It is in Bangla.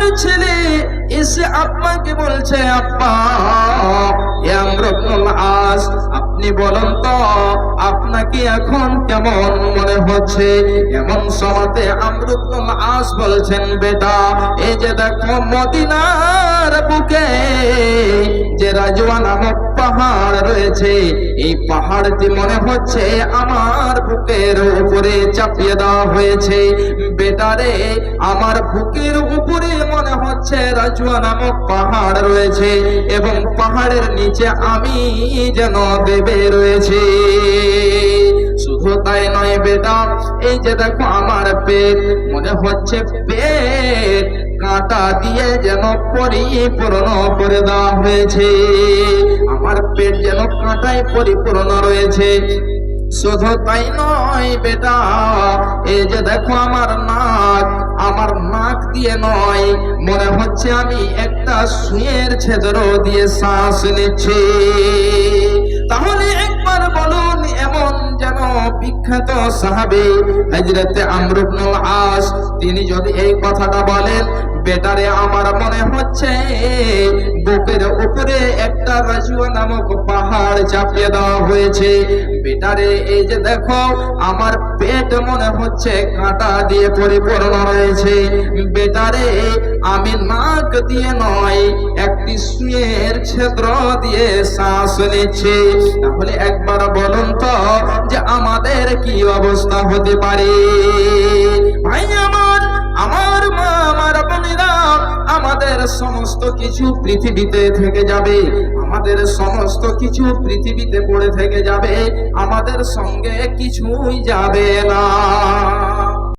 আমার ছেলে এসে আব্বাকে বলছে, আব্বা এ আমর ইবনুল আস, আপনি বলুন তো আপনাকে এখন কেমন মনে হচ্ছে? এমন সময়তে আমর ইবনুল আস বলছেন, বেটা এই যে দেখো মদিনার বুকে যে রাজওয়া নামক পাহাড় রয়েছে, এই পাহাড়টি মনে হচ্ছে আমার বুকের উপরে চাপিয়ে দেওয়া হয়েছে। বেটারে আমার বুকের উপরে মনে হচ্ছে রাজওয়া নামক পাহাড় রয়েছে এবং পাহাড়ের নিচে আমি যেন দেবে রয়েছে। শুধু তাই নয় বেটা, এই যে দেখো আমার পেট, মনে হচ্ছে পেট কাঁটা দিয়ে যেন পরিপূর্ণ করে দেওয়া হয়েছে। আমার পেট যেন কাঁটায় পরিপূর্ণ রয়েছে। শুধু তাই নয় বেটা, এই যে দেখো আমার নাক দিয়ে নয়, মনে হচ্ছে আমি একটা সুইয়ের ছিদ্র দিয়ে শ্বাস নিচ্ছি। তাহলে একবার বলুন, এমন যেন বিখ্যাত সাহাবী হযরত আমর ইবনুল আস, তিনি যদি এই কথাটা বলেন, বেটারে আমার মনে হচ্ছে বুকের উপরে একটা রাজওয়া নামক পাহাড় চাপিয়ে দেওয়া হয়েছে। বেটারে এই যে দেখো আমার পেট মনে হচ্ছে কাঁটা দিয়ে পরিপূর্ণ রয়েছে। বেটারে আমি নাক দিয়ে নয়, একটি সুইয়ের ছিদ্র দিয়ে শ্বাস নিচ্ছি। তাহলে একবার বলুন তো যে আমাদের কি অবস্থা হতে পারে? ভাই আমার মা, আমার বোনেরা, আমাদের সমস্ত কিছু পৃথিবীতে থেকে যাবে, আমাদের সমস্ত কিছু পৃথিবীতে পড়ে থেকে যাবে, আমাদের সঙ্গে কিছুই যাবে না।